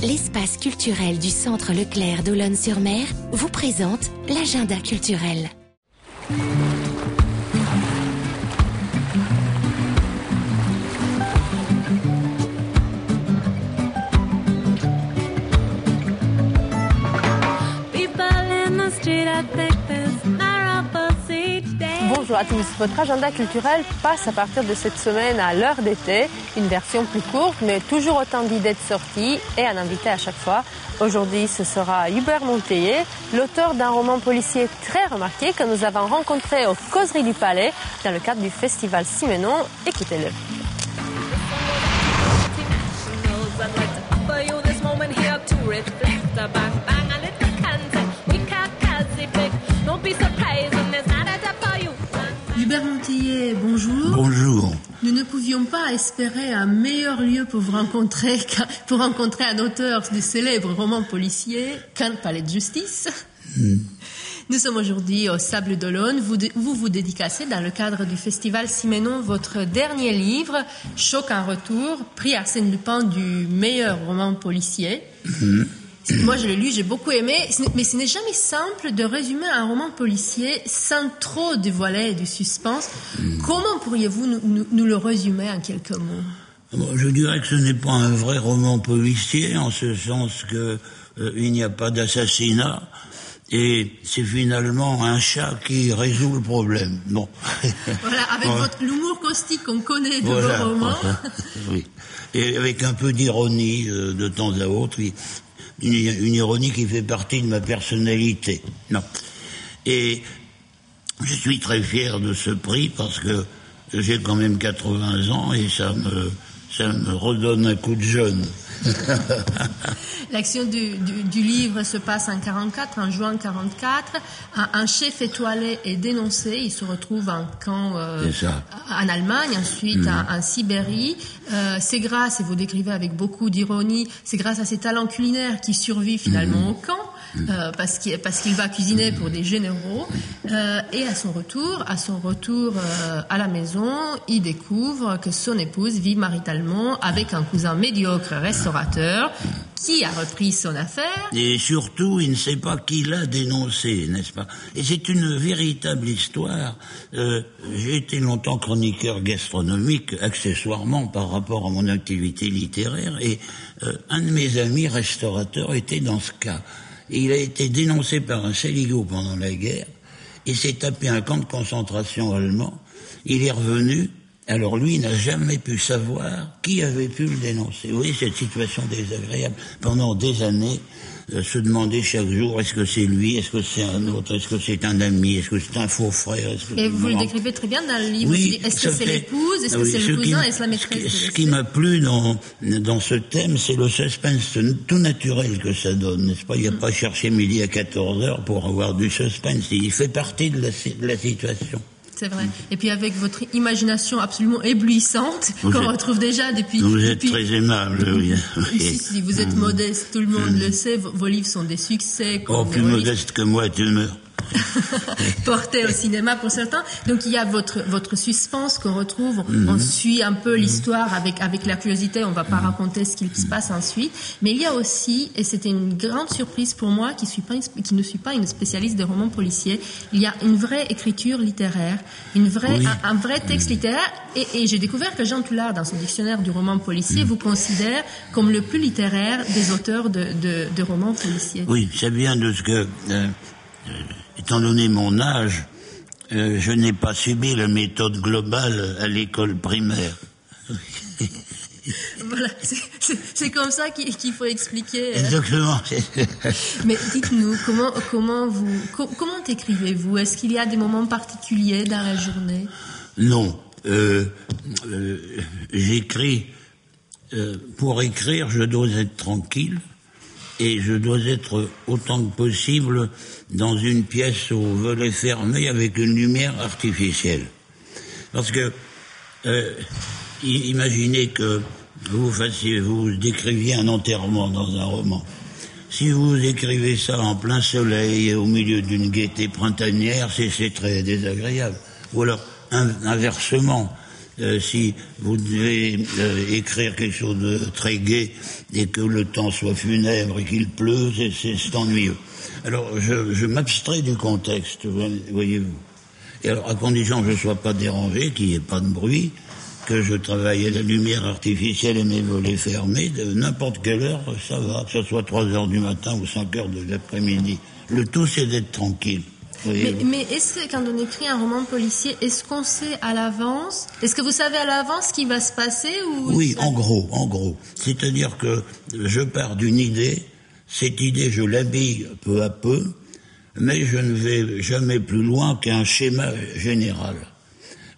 l'espace culturel du Centre Leclerc d'Olonne-sur-Mer vous présente l'agenda culturel. Bonjour à tous, votre agenda culturel passe à partir de cette semaine à l'heure d'été, une version plus courte mais toujours autant d'idées de sortie et un invité à chaque fois. Aujourd'hui ce sera Hubert Monteiller, l'auteur d'un roman policier très remarqué que nous avons rencontré aux Causeries du Palais dans le cadre du festival Simenon. Écoutez-le. Hubert Monteiller, bonjour. Bonjour. Nous ne pouvions pas espérer un meilleur lieu pour vous rencontrer, pour rencontrer un auteur du célèbre roman policier qu'un palais de justice. Nous sommes aujourd'hui au Sable d'Olonne. Vous dédicacez dans le cadre du festival Simenon votre dernier livre, Choc en retour, prix Arsène Lupin du meilleur roman policier. Moi, je l'ai lu, j'ai beaucoup aimé, mais ce n'est jamais simple de résumer un roman policier sans trop dévoiler du suspense. Comment pourriez-vous nous le résumer en quelques mots ? Je dirais que ce n'est pas un vrai roman policier, en ce sens que il n'y a pas d'assassinat, et c'est finalement un chat qui résout le problème. Bon. Voilà, avec l'humour caustique qu'on connaît de vos romans. Oui. Et avec un peu d'ironie de temps à autre. Une ironie qui fait partie de ma personnalité. Non. Et je suis très fier de ce prix parce que j'ai quand même 80 ans et ça me redonne un coup de jeune. L'action du livre se passe en 44, en juin 44. Un chef étoilé est dénoncé. Il se retrouve en camp en Allemagne, ensuite en Sibérie. C'est grâce, et vous décrivez avec beaucoup d'ironie, c'est grâce à ses talents culinaires qu'il survit finalement au camp. Parce qu'il va cuisiner pour des généraux, et à son retour à la maison, il découvre que son épouse vit maritalement avec un cousin médiocre restaurateur qui a repris son affaire. Et surtout, il ne sait pas qui l'a dénoncé, n'est-ce pas? Et c'est une véritable histoire. J'ai été longtemps chroniqueur gastronomique, accessoirement par rapport à mon activité littéraire, et un de mes amis restaurateurs était dans ce cas. Et il a été dénoncé par un saligo pendant la guerre, et s'est tapé un camp de concentration allemand. Il est revenu, alors lui n'a jamais pu savoir qui avait pu le dénoncer. Vous voyez cette situation désagréable. Pendant des années, se demander chaque jour, est-ce que c'est lui, est-ce que c'est un autre, est-ce que c'est un ami, est-ce que c'est un faux frère, et vous le décrivez très bien dans le livre. Oui, est-ce que c'est l'épouse, est-ce que c'est le cousin, est-ce la maîtresse? Ce qui m'a plu dans ce thème, c'est le suspense tout naturel que ça donne, n'est-ce pas? Il n'y a pas à chercher midi à 14h pour avoir du suspense, il fait partie de la situation. C'est vrai. Et puis avec votre imagination absolument éblouissante, qu'on retrouve déjà depuis... Vous êtes très aimable, oui. Si vous êtes modeste, tout le monde le sait, vos livres sont des succès. Plus modeste que moi, tu meurs. Porté au cinéma pour certains. Donc il y a votre suspense qu'on retrouve. On suit un peu l'histoire avec la curiosité. On va pas raconter ce qu'il se passe ensuite. Mais il y a aussi, et c'était une grande surprise pour moi qui ne suis pas une spécialiste des romans policiers, il y a une vraie écriture littéraire, un vrai texte littéraire. Et j'ai découvert que Jean Toulard, dans son dictionnaire du roman policier, vous considère comme le plus littéraire des auteurs de romans policiers. Oui, c'est bien de ce que... étant donné mon âge, je n'ai pas subi la méthode globale à l'école primaire. Voilà, c'est comme ça qu'il faut expliquer. Exactement. Mais dites-nous, comment écrivez-vous? Est-ce qu'il y a des moments particuliers dans la journée? Non. J'écris. Pour écrire, je dois être tranquille. Et je dois être autant que possible dans une pièce au volet fermé avec une lumière artificielle. Parce que, imaginez que vous décriviez un enterrement dans un roman. Si vous écrivez ça en plein soleil, au milieu d'une gaieté printanière, c'est très désagréable. Ou alors, inversement, si vous devez écrire quelque chose de très gai et que le temps soit funèbre et qu'il pleut, c'est ennuyeux. Alors, je m'abstrais du contexte, voyez-vous. Et alors, à condition que je ne sois pas dérangé, qu'il n'y ait pas de bruit, que je travaille à la lumière artificielle et mes volets fermés, de n'importe quelle heure, ça va, que ce soit 3 heures du matin ou 5 heures de l'après-midi. Le tout, c'est d'être tranquille. Mais est-ce que quand on écrit un roman policier, est-ce qu'on sait à l'avance? Est-ce que vous savez à l'avance ce qui va se passer ou... Oui, en gros. C'est-à-dire que je pars d'une idée, cette idée, je l'habille peu à peu, mais je ne vais jamais plus loin qu'un schéma général.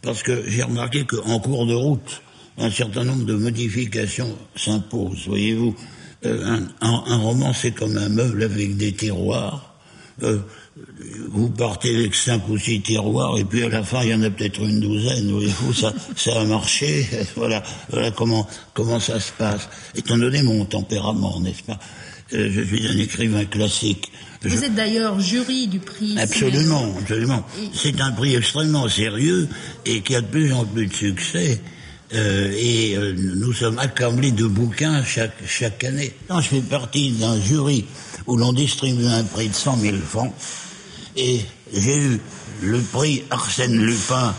Parce que j'ai remarqué qu'en cours de route, un certain nombre de modifications s'imposent, voyez-vous. Un roman, c'est comme un meuble avec des tiroirs. Vous partez avec 5 ou 6 tiroirs, et puis à la fin, il y en a peut-être une douzaine, voyez-vous, ça a marché, voilà comment ça se passe. Étant donné mon tempérament, n'est-ce pas, je suis un écrivain classique. Vous êtes d'ailleurs jury du prix. Absolument. C'est un prix extrêmement sérieux et qui a de plus en plus de succès. Nous sommes accablés de bouquins chaque année. Quand je fais partie d'un jury où l'on distribue un prix de 100 000 francs, et j'ai eu le prix Arsène Lupin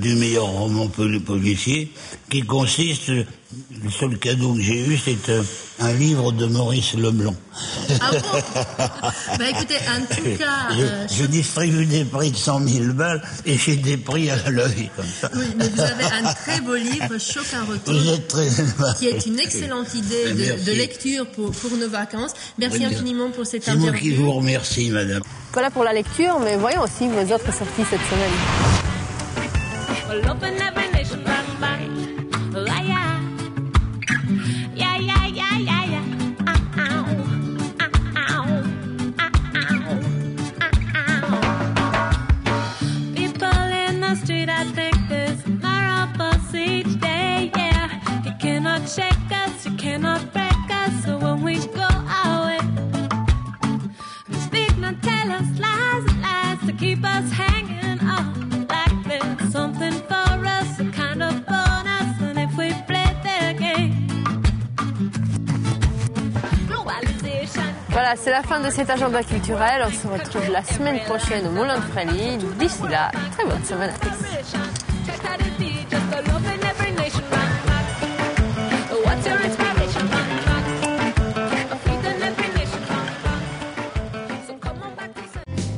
du meilleur roman policier, qui consiste, le seul cadeau que j'ai eu, c'est un livre de Maurice Leblanc. Ah bon? Écoutez, en tout cas... Je distribue des prix de 100 000 balles et j'ai des prix à l'œil, comme ça. Oui, mais vous avez un très beau livre, Choc un retour, vous êtes très aimable, qui est une excellente idée de lecture pour nos vacances. Merci infiniment pour cette interview. C'est moi qui vous remercie, madame. Voilà pour la lecture, mais voyons aussi vos autres sorties cette semaine. Voilà, c'est la fin de cet agenda culturel. On se retrouve la semaine prochaine au Moulin de Frély. D'ici là, très bonne semaine à tous.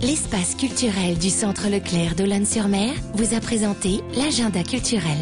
L'espace culturel du Centre Leclerc d'Olonne-sur-Mer vous a présenté l'agenda culturel.